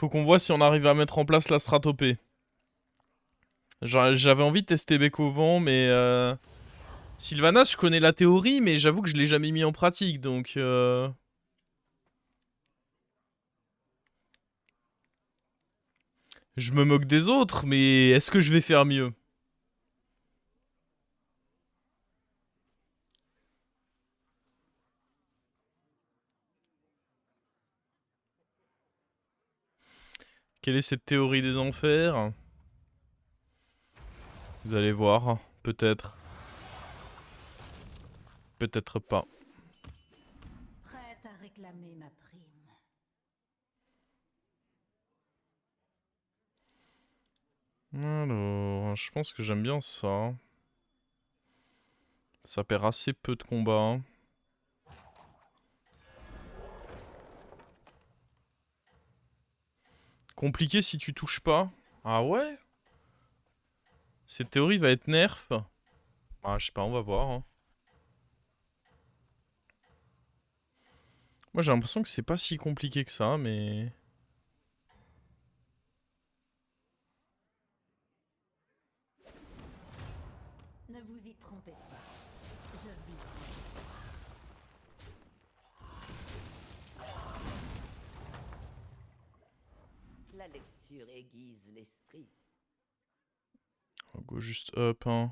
Faut qu'on voit si on arrive à mettre en place la strat OP. J'avais envie de tester Bec au vent, mais... Sylvanas, je connais la théorie, mais j'avoue que je l'ai jamais mis en pratique, donc... Je me moque des autres, mais est-ce que je vais faire mieux? Quelle est cette théorie des enfers? Vous allez voir, peut-être. Peut-être pas. Prête à réclamer ma prime. Alors, je pense que j'aime bien ça. Ça perd assez peu de combats. Compliqué si tu touches pas. Ah ouais? Cette théorie va être nerf. Ah, je sais pas, on va voir. Hein. Moi, j'ai l'impression que c'est pas si compliqué que ça, mais... Ne vous y trompez pas. Je vise. La lecture aiguise l'esprit. On va go juste up, hein.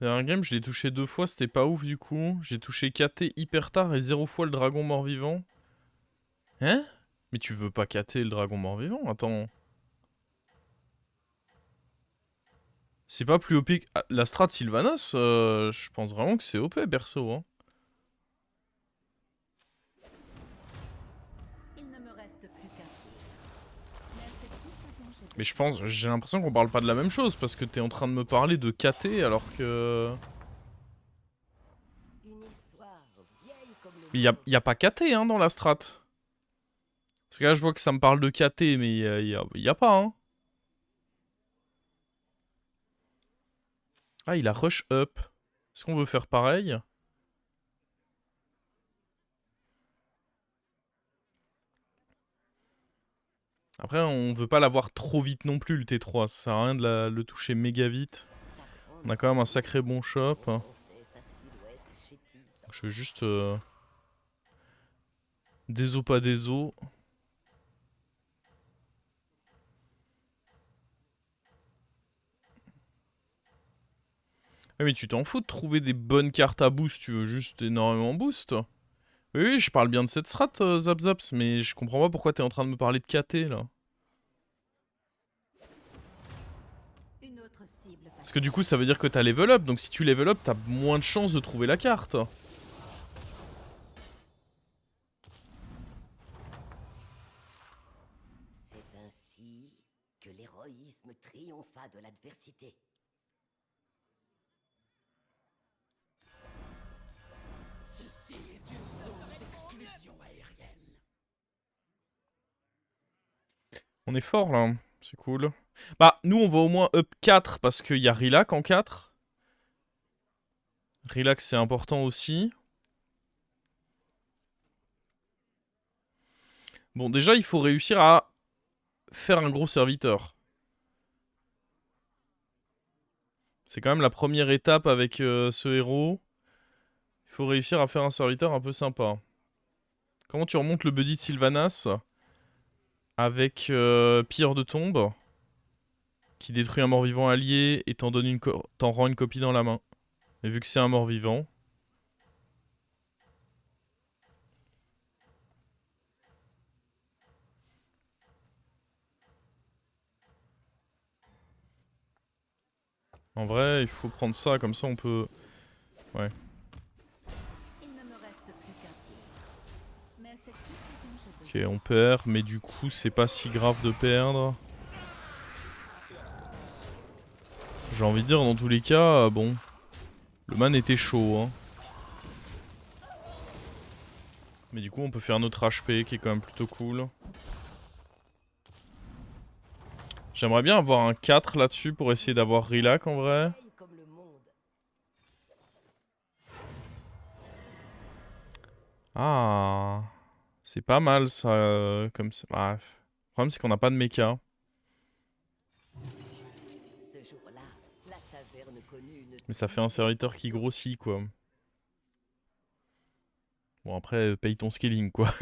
Dernier game, je l'ai touché 2 fois, c'était pas ouf du coup. J'ai touché KT hyper tard et 0 fois le dragon mort-vivant. Hein? Mais tu veux pas KT le dragon mort-vivant? Attends. C'est pas plus OP que... Ah, la strat Sylvanas, je pense vraiment que c'est OP perso. Hein. Il ne me reste plus qu'un tir. Mais c'est tout ce dont j'ai Mais je besoin. pense, j'ai l'impression qu'on parle pas de la même chose parce que t'es en train de me parler de KT alors que... Une histoire vieille comme le Mais monde. y a pas KT hein, dans la strat. Parce que là je vois que ça me parle de KT mais y a pas hein. Ah il a rush up. Est-ce qu'on veut faire pareil? Après on veut pas l'avoir trop vite non plus le T3. Ça sert à rien de le toucher méga vite. Sa grande On a quand même un famille sacré bon shop. renfonçait sa silhouette chétive. Je veux juste... des os pas des os. Ah mais tu t'en fous de trouver des bonnes cartes à boost, tu veux juste énormément boost. Oui, oui, je parle bien de cette strat, Zap Zaps, mais je comprends pas pourquoi t'es en train de me parler de KT, là. Une autre cible Parce que du facile. coup, ça veut dire que t'as level up, donc si tu level up, t'as moins de chances de trouver la carte. C'est ainsi que l'héroïsme triompha de l'adversité. Ceci est une zone d'exclusion aérienne. On est fort, là. C'est cool. Bah, nous, on va au moins up 4, parce qu'il y a Relax en 4. Relax, c'est important aussi. Bon, déjà, il faut réussir à faire un gros serviteur. C'est quand même la première étape avec ce héros. Il faut réussir à faire un serviteur un peu sympa. Comment tu remontes le buddy de Sylvanas avec Pire de tombe qui détruit un mort-vivant allié et t'en rend une copie dans la main. Et vu que c'est un mort-vivant... En vrai, il faut prendre ça, comme ça on peut... Ouais. Il ne me reste plus qu'un tir. Mais c'est tout ce dont j'ai Ok, besoin. on perd, mais du coup c'est pas si grave de perdre. J'ai envie de dire, dans tous les cas, bon... Le man était chaud, hein. Mais du coup, on peut faire notre HP qui est quand même plutôt cool. J'aimerais bien avoir un 4 là-dessus pour essayer d'avoir Rilac en vrai. Comme le monde. Ah, c'est pas mal ça. Comme ça. Ah, le problème, c'est qu'on n'a pas de mecha. Ce jour-là, la taverne connut une Mais ça fait un serviteur qui grossit, quoi. Bon, après, paye ton scaling, quoi.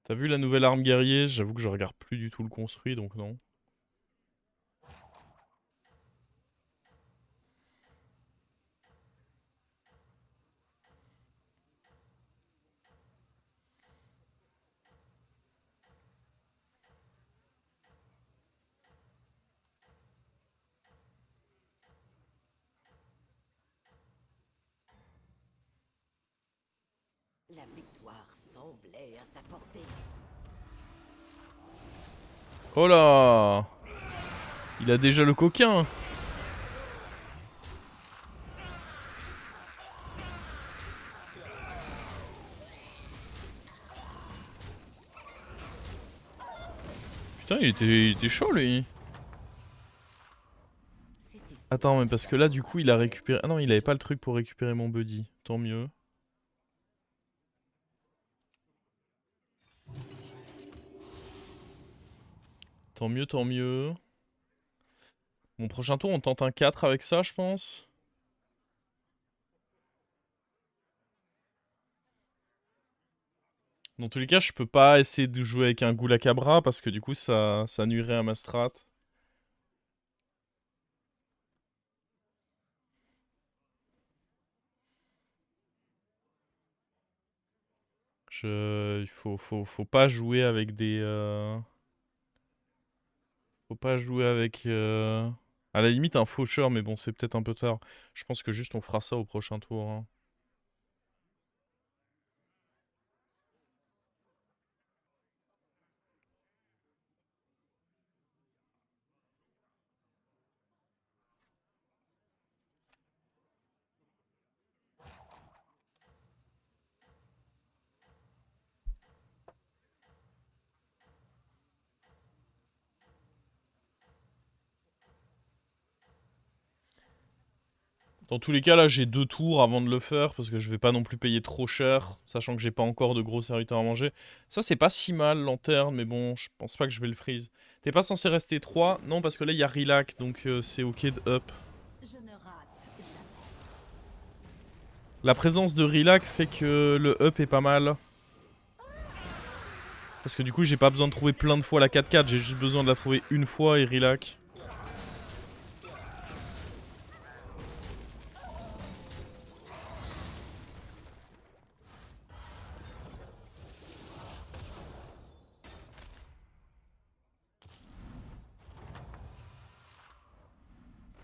T'as vu la nouvelle arme guerrier? J'avoue que je regarde plus du tout le construit, donc non. La victoire semblait à sa portée. Oh là! Il a déjà le coquin! Putain, il était chaud, lui! Cette histoire Attends, mais parce que là, du coup, il a récupéré... Ah non, il avait pas le truc pour récupérer mon buddy. Tant mieux. Tant mieux, tant mieux. Mon prochain tour, on tente un 4 avec ça, je pense. Dans tous les cas, je peux pas essayer de jouer avec un Ghoul à Cabra parce que du coup, ça nuirait à ma strat. Faut pas jouer avec des... Faut pas jouer avec... À la limite, un faucheur, mais bon, c'est peut-être un peu tard. Je pense que juste on fera ça au prochain tour, hein. Dans tous les cas, là, j'ai 2 tours avant de le faire, parce que je vais pas non plus payer trop cher, sachant que j'ai pas encore de gros serviteurs à manger. Ça, c'est pas si mal, lanterne, mais bon, je pense pas que je vais le freeze. T'es pas censé rester 3? Non, parce que là, il y a Rilac, donc c'est ok de up. Je ne rate jamais. La présence de Rilac fait que le up est pas mal. Parce que du coup, j'ai pas besoin de trouver plein de fois la 4-4, j'ai juste besoin de la trouver une fois et Rilac.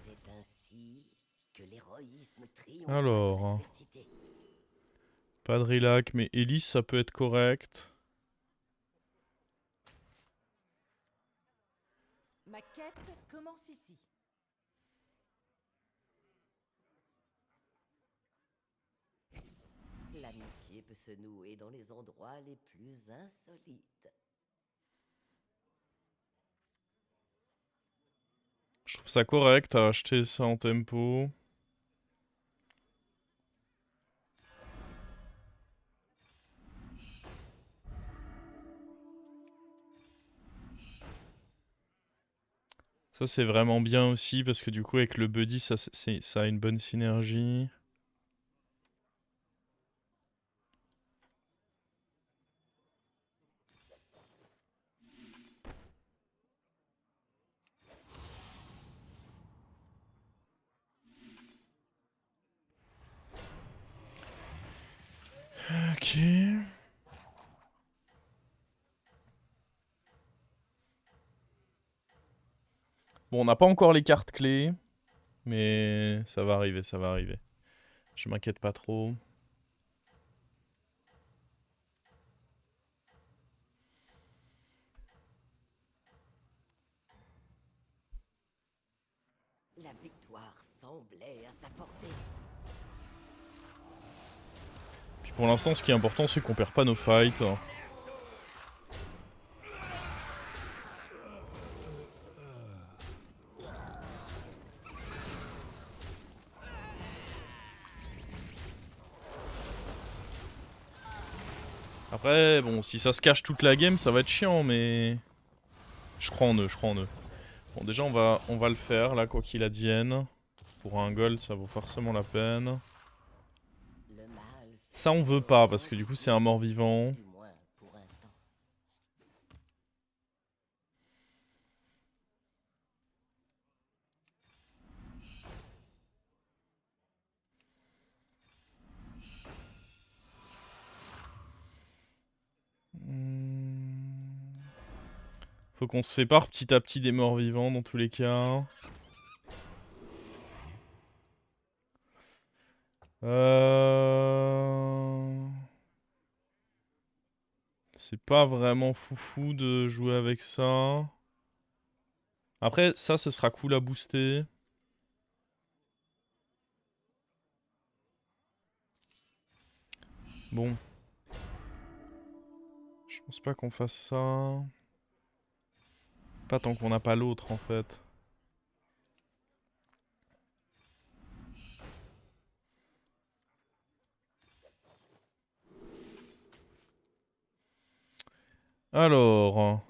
C'est ainsi que l'héroïsme triompha de Alors, l'adversité. pas de Rilac, mais Elise, ça peut être correct. Ma quête commence ici. L'amitié peut se nouer dans les endroits les plus insolites. Je trouve ça correct à acheter ça en tempo. Ça c'est vraiment bien aussi parce que du coup avec le buddy ça a une bonne synergie. Ok. Bon, on n'a pas encore les cartes clés, mais ça va arriver, ça va arriver. Je m'inquiète pas trop. La victoire semblait à sa portée. Puis pour l'instant, ce qui est important, c'est qu'on perd pas nos fights. Après, bon, si ça se cache toute la game, ça va être chiant, mais... Je crois en eux, je crois en eux. Bon, déjà, on va le faire, là, quoi qu'il advienne. Pour un gold, ça vaut forcément la peine. Le mal Ça, on veut pas, parce que du coup, c'est un mort-vivant. du moins pour un temps. Faut qu'on se sépare petit à petit des morts-vivants, dans tous les cas. C'est pas vraiment foufou de jouer avec ça. Après, ça, ce sera cool à booster. Bon. Je pense pas qu'on fasse ça. Pas tant qu'on n'a pas l'autre, en fait. Alors...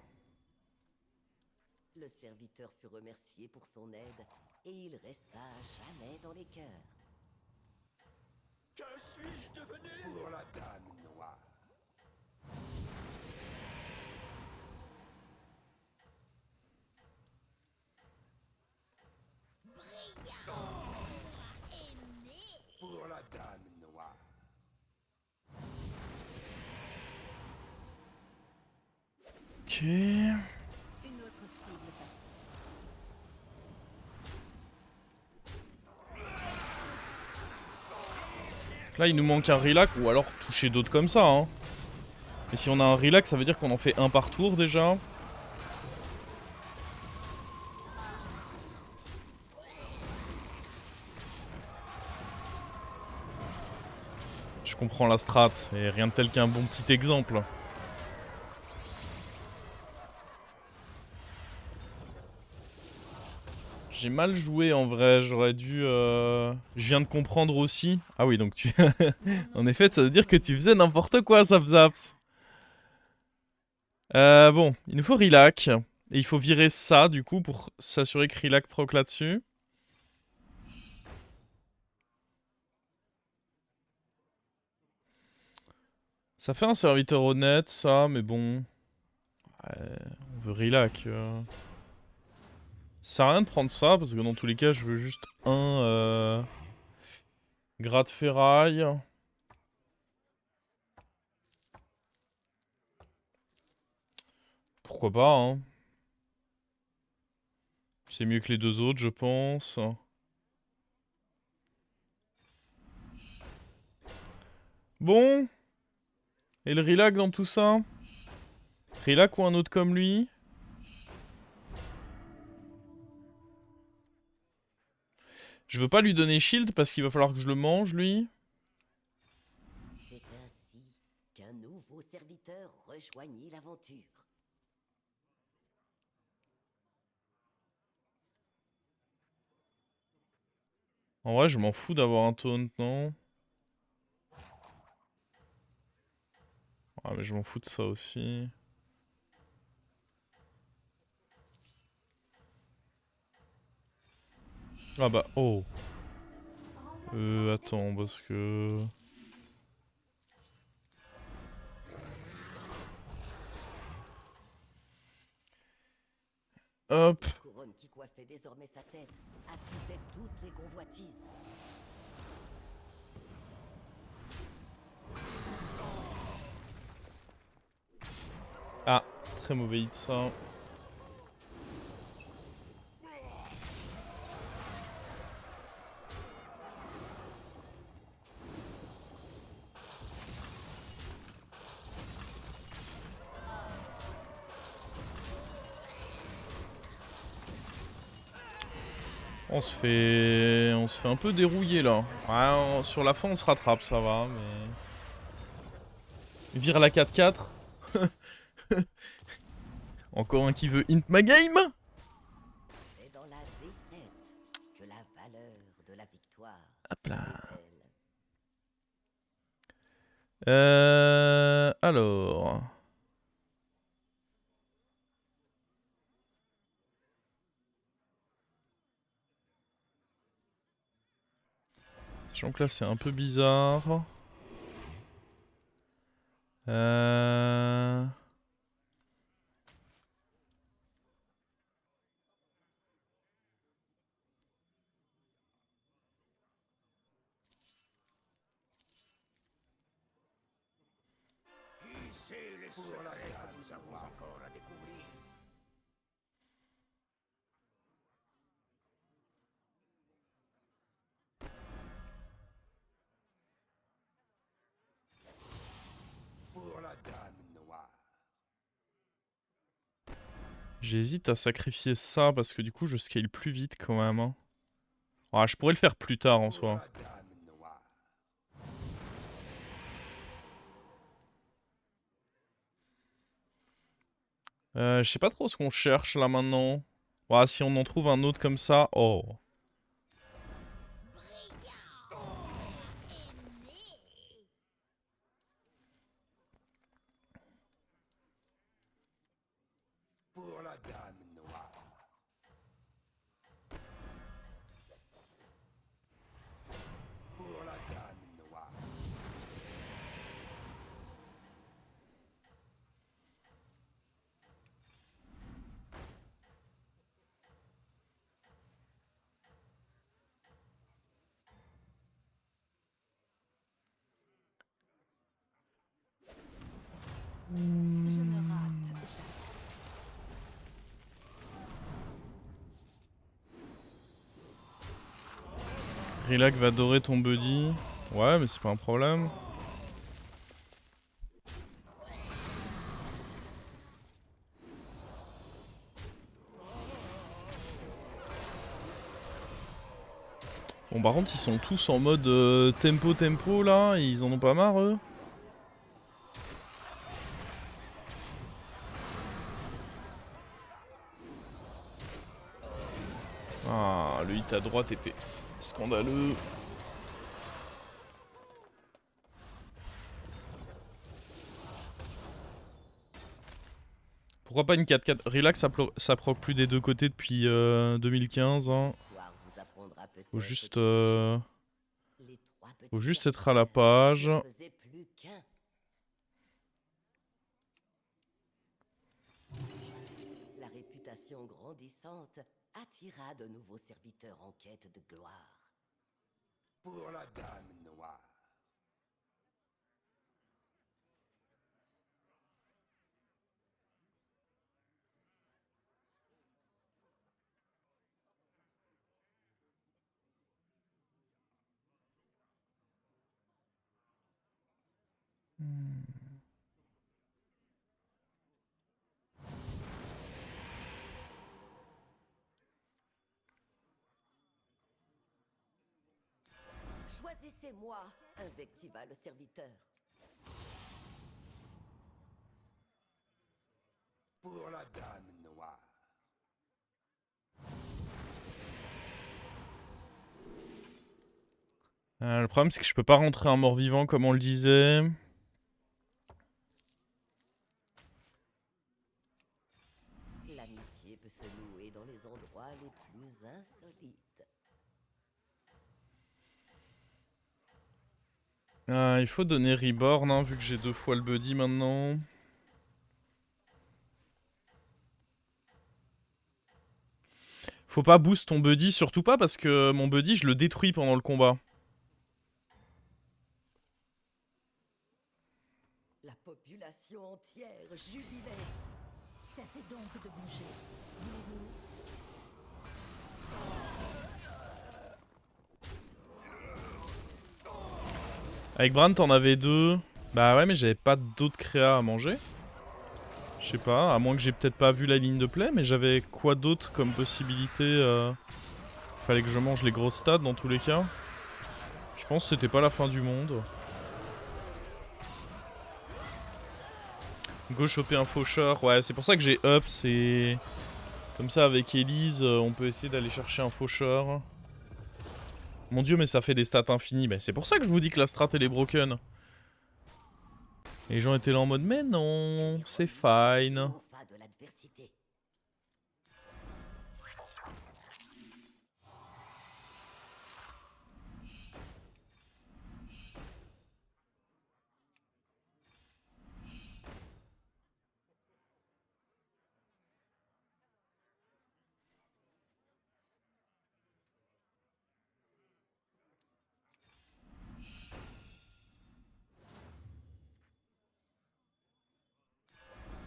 Le serviteur fut remercié pour son aide et il resta à jamais dans les cœurs. Que suis-je devenu pour la dame noire? Pour la dame noire. Ok... Une autre cible facile. Là, il nous manque un relax ou alors toucher d'autres comme ça. Hein. Et si on a un relax, ça veut dire qu'on en fait un par tour déjà. Je comprends la strat, et rien de tel qu'un bon petit exemple. J'ai mal joué en vrai, j'aurais dû... Je viens de comprendre aussi. Ah oui, donc tu... en effet, ça veut dire que tu faisais n'importe quoi, Zapzaps. Bon, il nous faut Rilac. Et il faut virer ça, du coup, pour s'assurer que Rilac proc là-dessus. Ça fait un serviteur honnête, ça, mais bon... Ouais, on veut Rilac. Ça sert à rien de prendre ça, parce que dans tous les cas, je veux juste un... Gras de ferraille. Pourquoi pas, hein. C'est mieux que les deux autres, je pense. Bon. Et le Rilac dans tout ça? Rilac ou un autre comme lui? Je veux pas lui donner shield parce qu'il va falloir que je le mange, lui. C'est ainsi qu'un nouveau serviteur rejoignit l'aventure. En vrai, je m'en fous d'avoir un taunt, non? Ah, mais je m'en fous de ça aussi. Ah bah, oh. Attends, parce que... Hop. La couronne qui coiffait désormais sa tête attisait toutes les convoitises. Ah, très mauvais hit, ça. On se fait un peu dérouiller là. Ouais, sur la fin on se rattrape, ça va, mais... Vire la 4-4. Encore un qui veut int ma game. C'est dans la défaite que la valeur de la victoire Hop là. se révèle. Alors... Sachant que là c'est un peu bizarre. Qui sait les secrets que nous avons encore à découvrir? Pour la dame noire. J'hésite à sacrifier ça parce que du coup je scale plus vite quand même. Hein. Ah, je pourrais le faire plus tard en Pour soi. la dame noire. Je sais pas trop ce qu'on cherche là maintenant. Ah, si on en trouve un autre comme ça. Oh. Pour la dame noire. Pour la dame noire. Je ne rate jamais. Rillac va adorer ton buddy. Ouais, mais c'est pas un problème. Bon, par contre, ils sont tous en mode tempo là. Ils en ont pas marre, eux. Ah, le hit à droite était scandaleux. Pourquoi pas une 4-4? Relax, ça proc plus des deux côtés depuis 2015. Hein. L'histoire vous apprendra peut-être Faut juste, que les trois faut petits juste être à la serviteurs page. ne faisaient plus qu'un. La réputation grandissante attira de nouveaux serviteurs en quête de gloire. Pour la dame noire. Choisissez-moi, invectiva le serviteur. Pour la dame noire. Le problème, c'est que je peux pas rentrer un mort-vivant comme on le disait. L'amitié peut se nouer dans les endroits les plus insolites. Il faut donner Reborn, hein, vu que j'ai 2 fois le buddy maintenant. Faut pas boost ton buddy, surtout pas parce que mon buddy, je le détruis pendant le combat. La population entière jubilait. Cessez donc de bouger. Voulez-vous? Avec Bran, t'en avais 2. Bah ouais, mais j'avais pas d'autres créas à manger. Je sais pas, à moins que j'ai peut-être pas vu la ligne de play, mais j'avais quoi d'autre comme possibilité Fallait que je mange les grosses stats dans tous les cas. Je pense que c'était pas la fin du monde. Go choper un faucheur. Ouais, c'est pour ça que j'ai up. C'est comme ça avec Elise, on peut essayer d'aller chercher un faucheur. Mon dieu, mais ça fait des stats infinies. Bah, c'est pour ça que je vous dis que la strat elle est broken. Les gens étaient là en mode mais non, c'est fine. Triompha de l'adversité.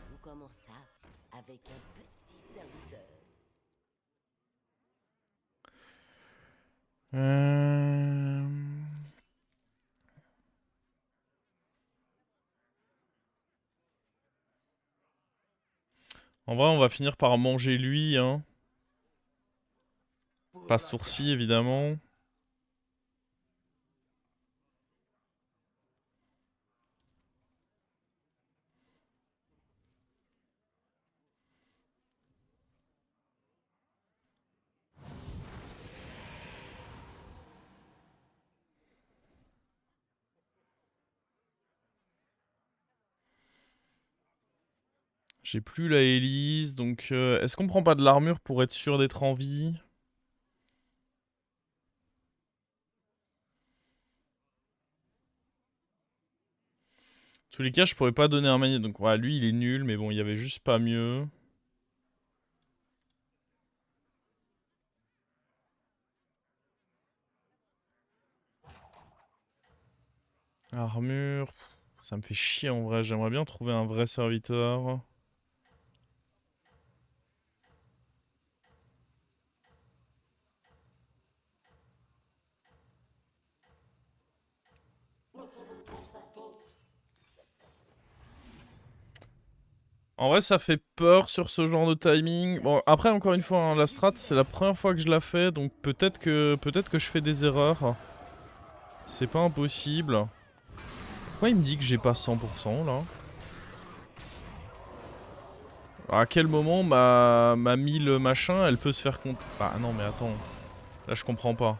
Tout commença avec un petit serviteur. Euh... En vrai, on va finir par manger lui, hein. Pas sourcil, évidemment. J'ai plus la hélice, donc est-ce qu'on prend pas de l'armure pour être sûr d'être en vie? En tous les cas, je pourrais pas donner un magnet, donc voilà, lui il est nul, mais bon, il y avait juste pas mieux. Armure, ça me fait chier en vrai, j'aimerais bien trouver un vrai serviteur. En vrai, ça fait peur sur ce genre de timing. Bon, après, encore une fois, hein, la strat, c'est la première fois que je la fais, donc peut-être que je fais des erreurs. C'est pas impossible. Pourquoi il me dit que j'ai pas 100% là? Alors, à quel moment ma 1000 machin, elle peut se faire compte? Ah non, mais attends. Là, je comprends pas.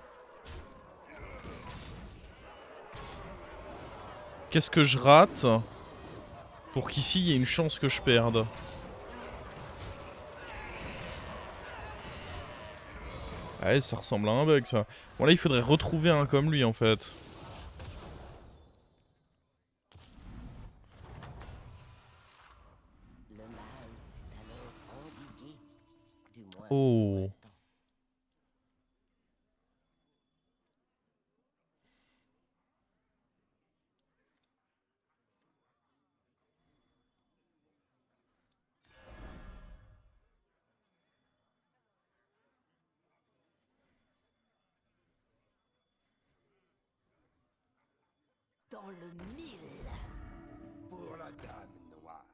Qu'est-ce que je rate pour qu'ici, il y ait une chance que je perde? Ouais, ça ressemble à un bug, ça. Bon, là, il faudrait retrouver un comme lui, en fait. Le mal fut alors endigué, du moins Oh. pour un temps. Dans le mille. Pour la dame noire.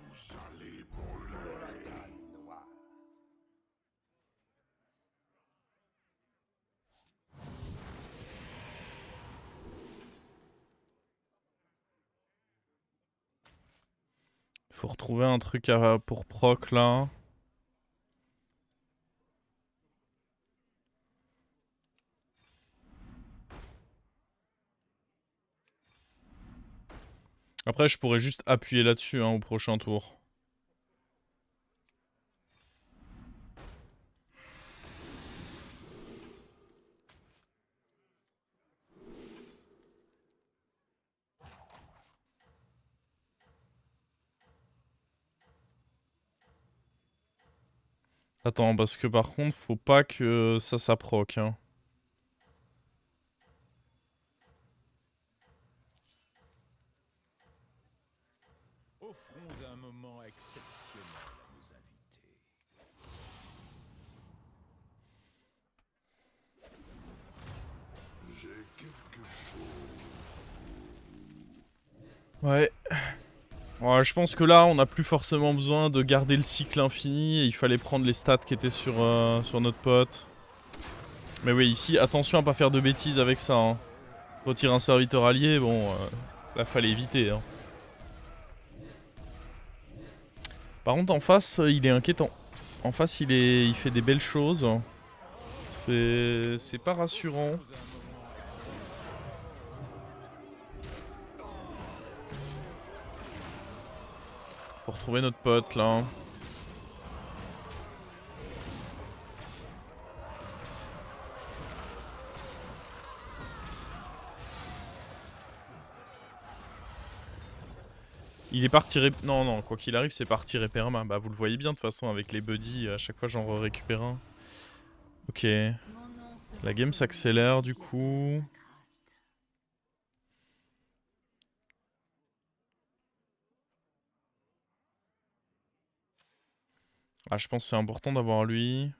Vous allez brûler. Pour la dame noire. Faut retrouver un truc pour proc, là. Après, je pourrais juste appuyer là-dessus, hein, au prochain tour. Attends, parce que par contre, faut pas que ça proc, hein. Offrons un moment exceptionnel à nos invités. J'ai quelque chose Ouais. Ouais, je pense que là, on n'a plus forcément besoin de garder le cycle infini. Et il fallait prendre les stats qui étaient sur notre pote. Mais oui, ici, attention à pas faire de bêtises avec ça. Hein. Retire un serviteur allié, bon, là, fallait éviter. Hein. Par contre, en face, il est inquiétant. En face, il fait des belles choses. C'est pas rassurant. Faut retrouver notre pote, là. Il est parti Non, non, quoi qu'il arrive, c'est parti perma. Bah, vous le voyez bien, de toute façon, avec les buddies, à chaque fois, j'en récupère un. Ok. La game s'accélère, du coup. Ah, je pense que c'est important d'avoir lui.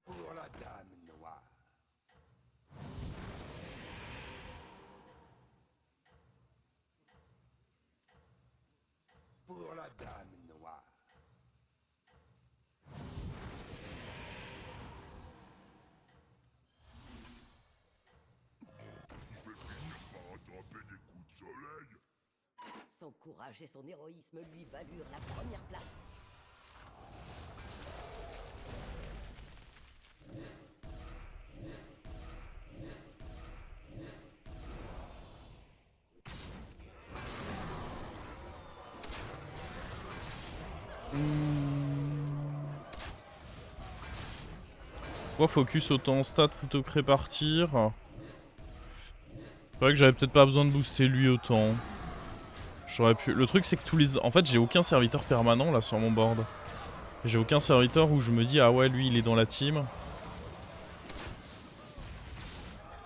Pour la dame noire. Pour la dame noire. Son courage et son héroïsme lui valurent la première place. Pourquoi focus autant en stats plutôt que répartir? C'est vrai que j'avais peut-être pas besoin de booster lui autant. J'aurais pu... Le truc c'est que tous les... En fait j'ai aucun serviteur permanent là sur mon board. J'ai aucun serviteur où je me dis ah ouais lui il est dans la team.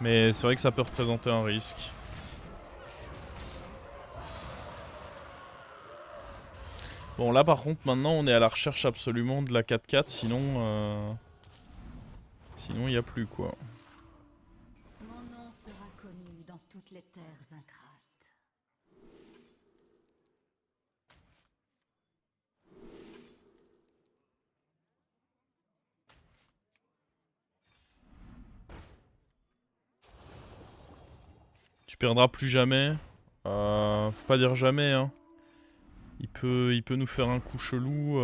Mais c'est vrai que ça peut représenter un risque. Bon là par contre maintenant on est à la recherche absolument de la 4-4 sinon... Sinon il n'y a plus quoi. Mon nom sera connu dans toutes les terres ingrates. Tu perdras plus jamais. Faut pas dire jamais hein. Il peut nous faire un coup chelou.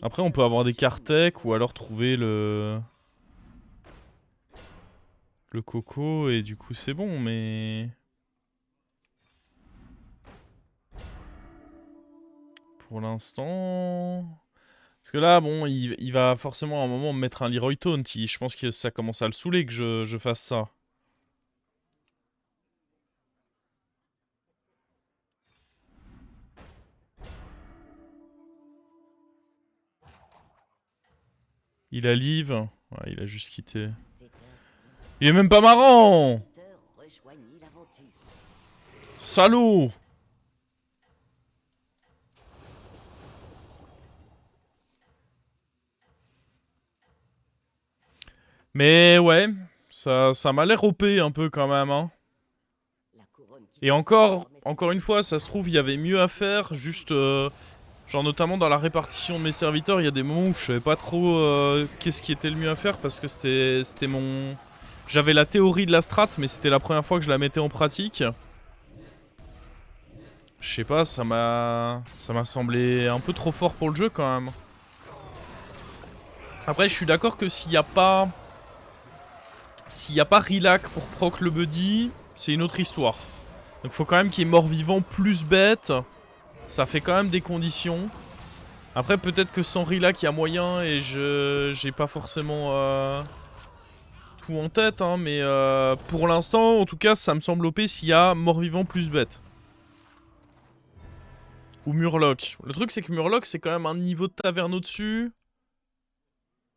Après on peut avoir des Kartek ou alors trouver le coco et du coup c'est bon mais... Pour l'instant... Parce que là bon il va forcément à un moment me mettre un Leroy Taunt. Je pense que ça commence à le saouler que je fasse ça. Il a live. Ouais, il a juste quitté. Il est même pas marrant. Salaud. Mais ouais, ça m'a l'air OP un peu quand même. Hein. Et encore une fois, ça se trouve, il y avait mieux à faire. Juste, genre notamment dans la répartition de mes serviteurs, il y a des moments où je savais pas trop qu'est-ce qui était le mieux à faire. Parce que c'était mon... J'avais la théorie de la strat, mais c'était la première fois que je la mettais en pratique. Je sais pas, ça m'a semblé un peu trop fort pour le jeu quand même. Après, je suis d'accord que s'il n'y a pas... Rilac pour proc le buddy, c'est une autre histoire. Donc faut quand même qu'il y ait mort-vivant plus bête. Ça fait quand même des conditions. Après, peut-être que sans Rillac, il y a moyen et j'ai pas forcément tout en tête, hein, mais pour l'instant, en tout cas, ça me semble OP s'il y a mort-vivant plus bête. Ou Murloc. Le truc, c'est que Murloc, c'est quand même un niveau de taverne au-dessus.